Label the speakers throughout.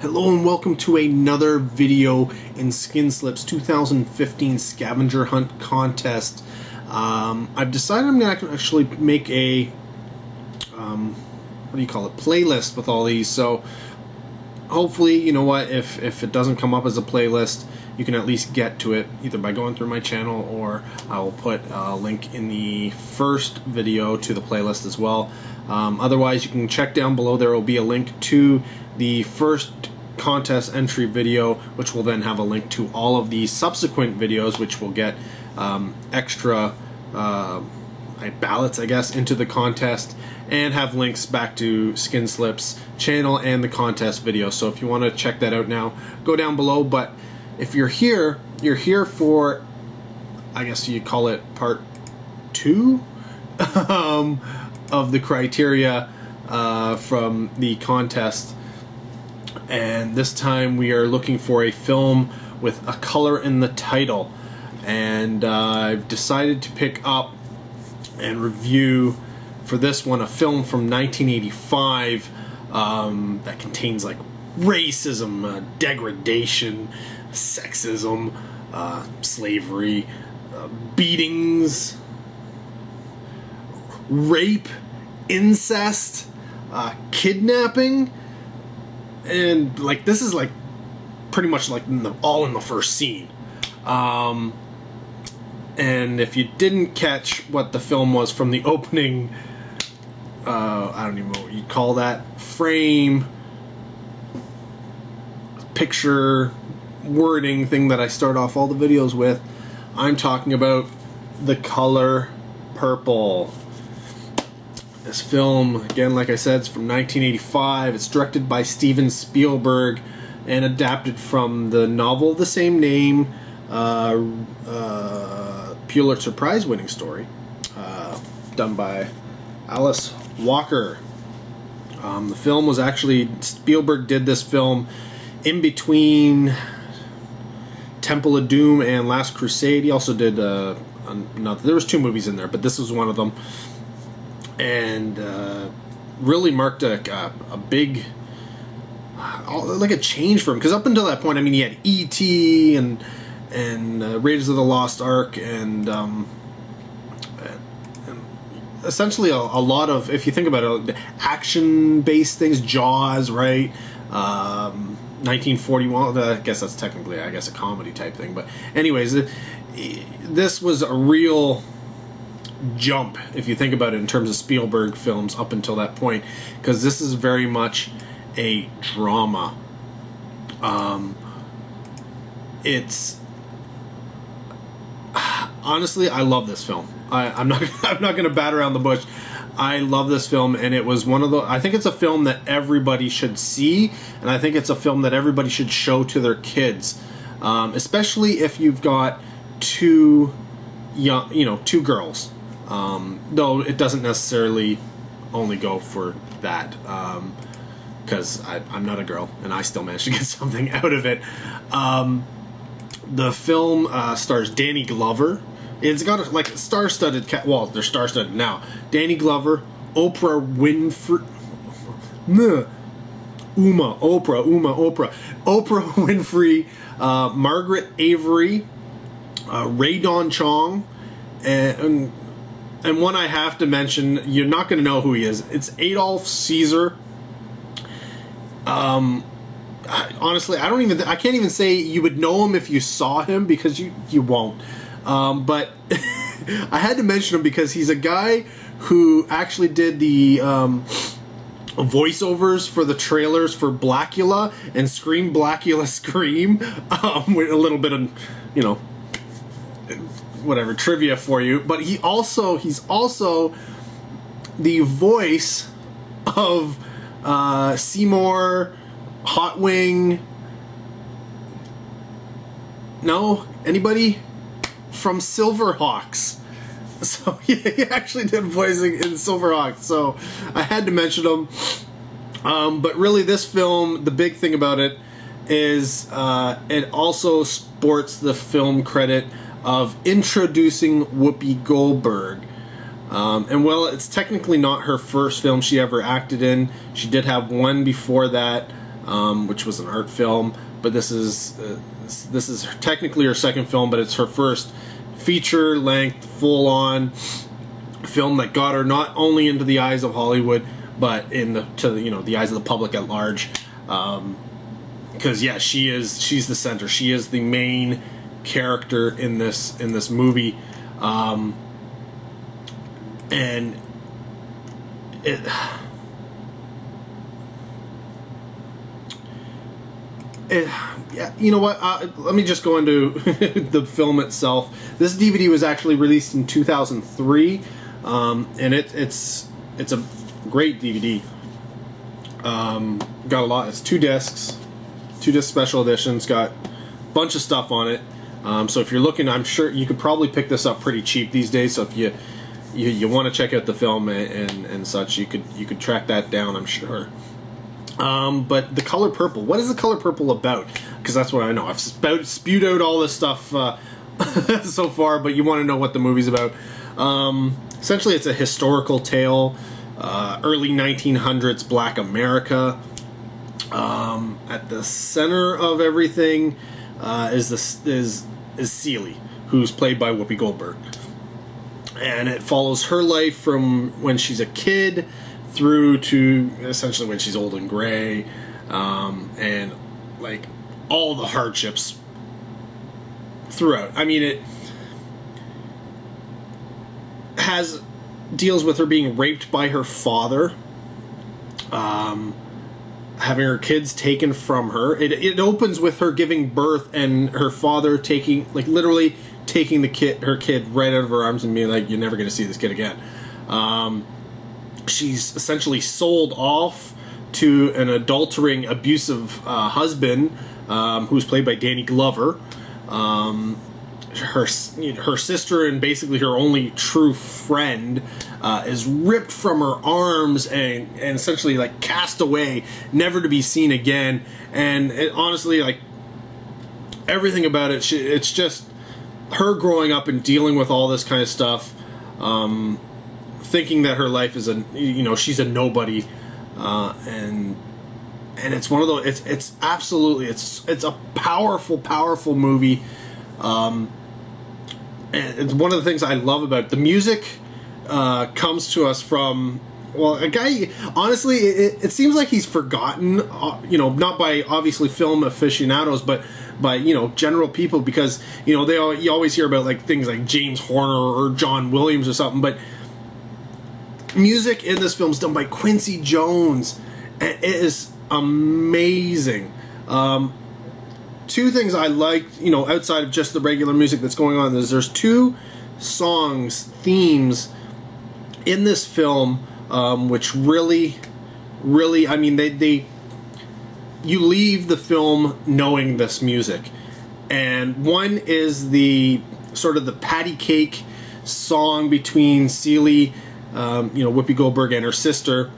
Speaker 1: Hello and welcome to another video in Skinslip's 2015 Scavenger Hunt contest. I've decided I'm going to actually make a, playlist with all these. So hopefully, you know what, if it doesn't come up as a playlist, you can at least get to it either by going through my channel, or I will put a link in the first video to the playlist as well. Otherwise, you can check down below. There will be a link to the first contest entry video, which will then have a link to all of the subsequent videos, which will get extra ballots, I guess, into the contest, and have links back to Skinslip's channel and the contest video. So if you want to check that out now, go down below. But if you're here for, I guess you call it part 2 of the criteria from the contest. And this time we are looking for a film with a color in the title. And I've decided to pick up and review for this one a film from 1985 that contains like racism, degradation, sexism, slavery, beatings, rape, incest, kidnapping. And like this is like pretty much like all in the first scene. And if you didn't catch what the film was from the opening, I don't even know what you'd call that, frame, picture, wording thing that I start off all the videos with, I'm talking about The Color Purple. This film, again, like I said, it's from 1985. It's directed by Steven Spielberg and adapted from the novel of the same name, Pulitzer Prize winning story, done by Alice Walker. The film was actually, Spielberg did this film in between Temple of Doom and Last Crusade. He also did another, there was 2 movies in there, but this was one of them. And really marked a big, like a change for him, because up until that point, I mean, he had E.T. and Raiders of the Lost Ark, and essentially a lot of, if you think about it, action-based things, Jaws, right? 1941, I guess that's technically, a comedy type thing, but anyways, this was a real jump, if you think about it, in terms of Spielberg films up until that point, because this is very much a drama. It's honestly, I love this film. I'm not going to bat around the bush. I love this film, and it was one of the, I think it's a film that everybody should see, and I think it's a film that everybody should show to their kids, especially if you've got 2 girls. Though it doesn't necessarily only go for that, because I'm not a girl and I still managed to get something out of it. The film stars Danny Glover. It's got like a star-studded cast. Well, they're star-studded now. Danny Glover, Oprah Winfrey, Oprah Winfrey, Margaret Avery, Ray Don Chong, and one I have to mention, you're not going to know who he is. It's Adolf Caesar. Honestly, I can't even say you would know him if you saw him, because you won't. But I had to mention him because he's a guy who actually did the voiceovers for the trailers for Blackula and Scream Blackula Scream, with a little bit of, whatever trivia for you. But he's also the voice of Seymour, Hot Wing. No, anybody from Silverhawks? So he actually did voicing in Silverhawks. So I had to mention him. But really, this film, the big thing about it is it also sports the film credit of introducing Whoopi Goldberg. And while it's technically not her first film she ever acted in, she did have one before that, which was an art film. But this is technically her second film, but it's her first feature-length, full-on film that got her not only into the eyes of Hollywood, but the eyes of the public at large. Because she's the center. She is the main character in this movie, and it. Yeah, you know what? Let me just go into the film itself. This DVD was actually released in 2003, and it's a great DVD. Got a lot. It's 2 discs special editions. Got a bunch of stuff on it. So if you're looking, I'm sure you could probably pick this up pretty cheap these days. So if you want to check out the film and such, you could track that down, I'm sure. But the color purple. What is the color purple about? Because that's what I know. I've spewed out all this stuff so far, but you want to know what the movie's about. Essentially, it's a historical tale. Early 1900s Black America. At the center of everything is Celie, who's played by Whoopi Goldberg, and it follows her life from when she's a kid through to essentially when she's old and gray, and like all the hardships throughout. I mean, it deals with her being raped by her father, having her kids taken from her. It opens with her giving birth and her father literally taking her kid right out of her arms and being like, "You're never going to see this kid again." She's essentially sold off to an adultering, abusive husband, who's played by Danny Glover. Her sister and basically her only true friend is ripped from her arms and essentially like cast away, never to be seen again. And honestly, like everything about it, it's just her growing up and dealing with all this kind of stuff, thinking that her life is she's a nobody, and it's one of those. It's absolutely it's a powerful movie. And it's one of the things I love about it. The music comes to us from, well, a guy, honestly, it seems like he's forgotten, not by obviously film aficionados, but by, general people, because, you always hear about like things like James Horner or John Williams or something, but music in this film is done by Quincy Jones, and it is amazing. 2 things I liked, outside of just the regular music that's going on, there's 2 themes in this film, which really, I mean, you leave the film knowing this music. And one is the sort of the patty cake song between Celie, Whoopi Goldberg, and her sister.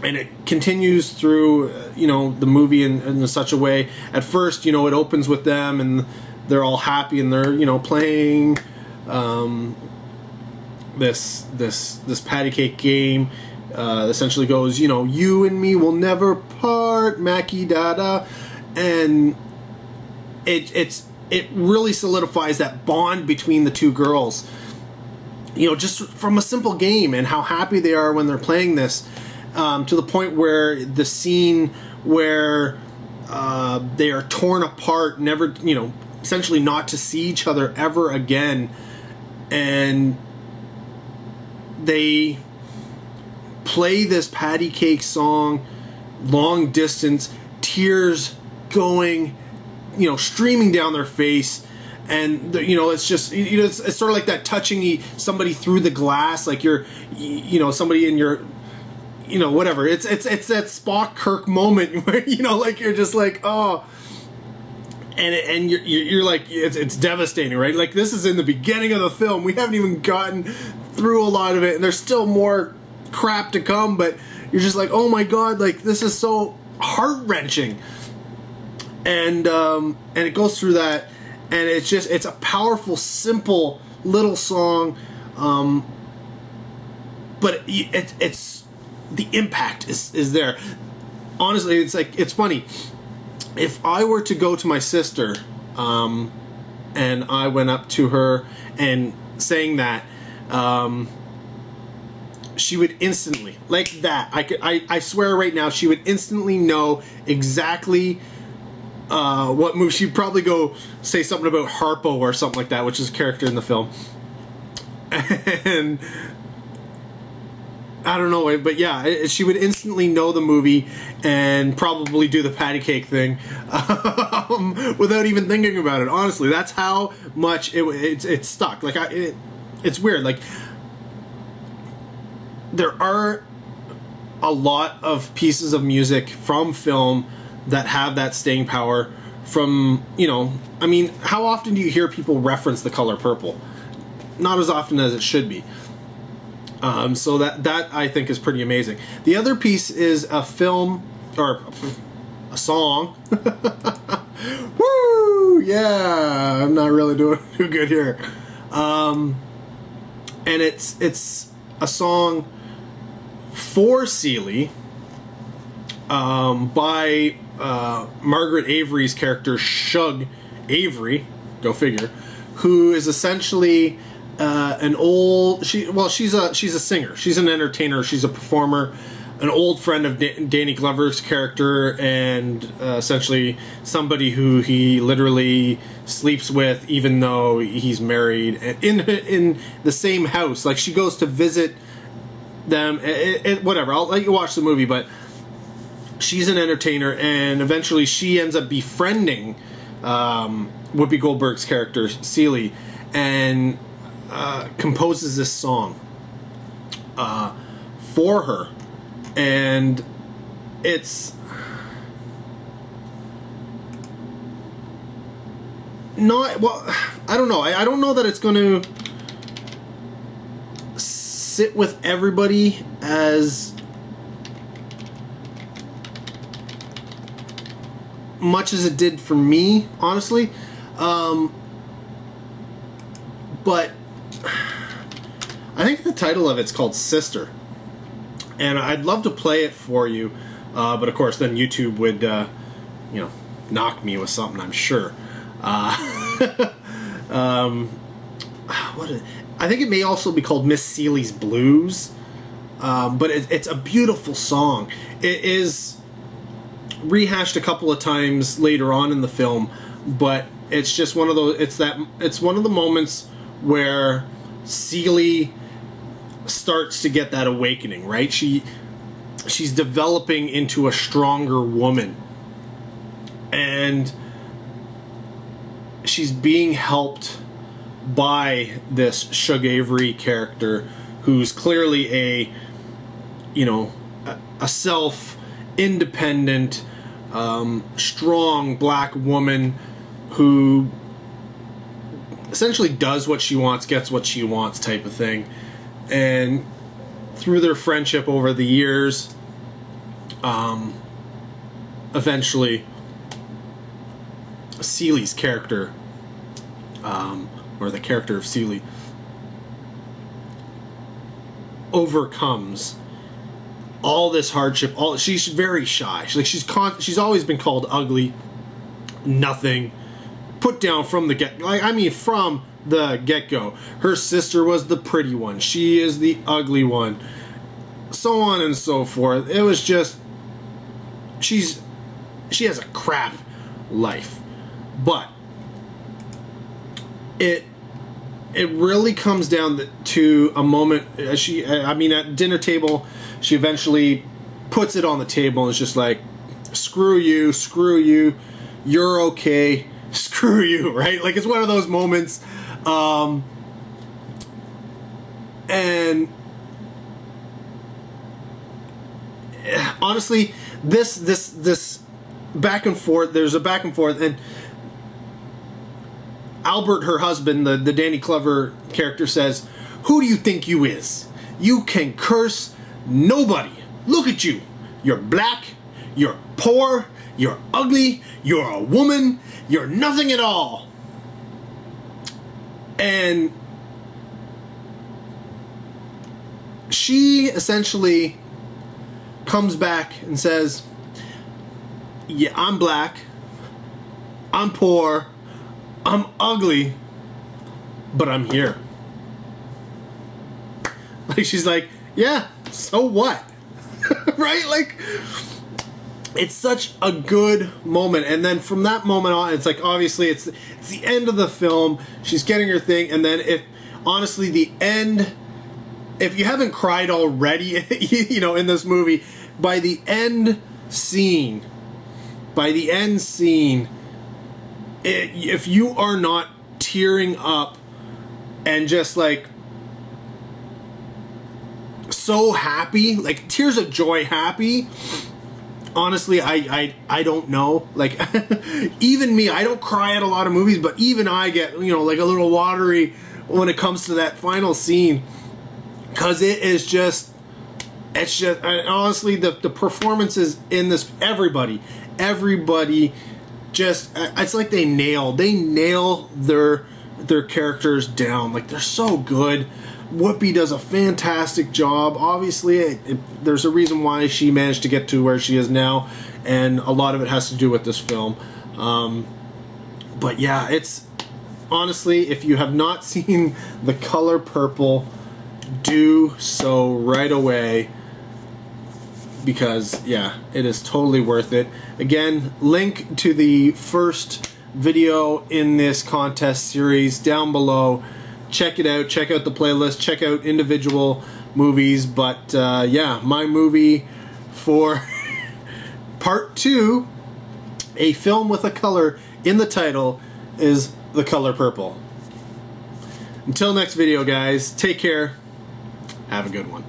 Speaker 1: And it continues through, the movie in such a way. At first, it opens with them and they're all happy and they're, playing this patty cake game. Essentially goes, you and me will never part, Mackie Dada, and it really solidifies that bond between the 2 girls. Just from a simple game and how happy they are when they're playing this. To the point where the scene where they are torn apart, never, essentially not to see each other ever again, and they play this patty cake song, long distance, tears going, streaming down their face. And it's just it's sort of like that touching somebody through the glass, like you're somebody in your whatever. It's that Spock Kirk moment where like you're just like, oh, and you're like, it's devastating, right? Like, this is in the beginning of the film. We haven't even gotten through a lot of it, and there's still more crap to come. But you're just like, oh my god, like this is so heart wrenching. And it goes through that, and it's a powerful, simple little song, but it's the impact is there. honestly, it's like, it's funny. If I were to go to my sister, and I went up to her and saying that, she would instantly, like that, I swear right now, she would instantly know exactly what move. She'd probably go say something about Harpo or something like that, which is a character in the film. And I don't know, but yeah, she would instantly know the movie and probably do the patty cake thing without even thinking about it. Honestly, that's how much it stuck. Like, it's weird. Like, there are a lot of pieces of music from film that have that staying power. From, you know, I mean, how often do you hear people reference The Color Purple? Not as often as it should be. So that I think is pretty amazing. The other piece is a film, or a song. Woo! Yeah, I'm not really doing too good here. And it's a song for Seeley, by Margaret Avery's character Shug Avery, go figure, who is essentially an old, she's a singer, she's an entertainer, she's a performer, an old friend of Danny Glover's character, and essentially somebody who he literally sleeps with even though he's married, and in the same house. Like, she goes to visit them, whatever, I'll let you watch the movie, but she's an entertainer, and eventually she ends up befriending Whoopi Goldberg's character Seeley, and composes this song for her. And it's not, well, I don't know. I don't know that it's going to sit with everybody as much as it did for me, honestly. But I think the title of it's called Sister. And I'd love to play it for you, but of course then YouTube would, knock me with something, I'm sure. I think it may also be called Miss Seeley's Blues, but it's a beautiful song. It is rehashed a couple of times later on in the film, but it's just one of those. It's one of the moments where Seeley starts to get that awakening, right? She's developing into a stronger woman, and she's being helped by this Shug Avery character, who's clearly a self-independent, strong black woman who essentially does what she wants, gets what she wants, type of thing. And through their friendship over the years, eventually Seeley's character, or the character of Seeley, overcomes all this hardship. She's very shy. She's always been called ugly, nothing, put down from the from the get-go. Her sister was the pretty one. She is the ugly one. So on and so forth. It was just, she has a crap life. But it really comes down to a moment. At dinner table, she eventually puts it on the table and is just like, screw you, you're okay, screw you, right? Like, it's one of those moments. And honestly, this back and forth, there's a back and forth, and Albert, her husband, the Danny Glover character, says, "Who do you think you is? You can curse nobody. Look at you. You're black, you're poor, you're ugly, you're a woman, you're nothing at all." And she essentially comes back and says, yeah, I'm black, I'm poor, I'm ugly, but I'm here. Like, she's like, yeah, so what? Right? Like, it's such a good moment. And then from that moment on, it's like, obviously, it's the end of the film. She's getting her thing. And then honestly, the end, if you haven't cried already, you know, in this movie, by the end scene, if you are not tearing up and just like so happy, like tears of joy happy, honestly, I don't know. Like, even me, I don't cry at a lot of movies, but even I get, you know, like a little watery when it comes to that final scene, because it's just honestly, the performances in this, everybody just, it's like they nail their characters down. Like, they're so good. Whoopi does a fantastic job. Obviously, there's a reason why she managed to get to where she is now, and a lot of it has to do with this film. But yeah, it's honestly, if you have not seen The Color Purple, do so right away, because yeah, it is totally worth it. Again, link to the first video in this contest series down below. Check it out. Check out the playlist. Check out individual movies. But yeah, my movie for part 2, a film with a color in the title, is The Color Purple. Until next video, guys, take care. Have a good one.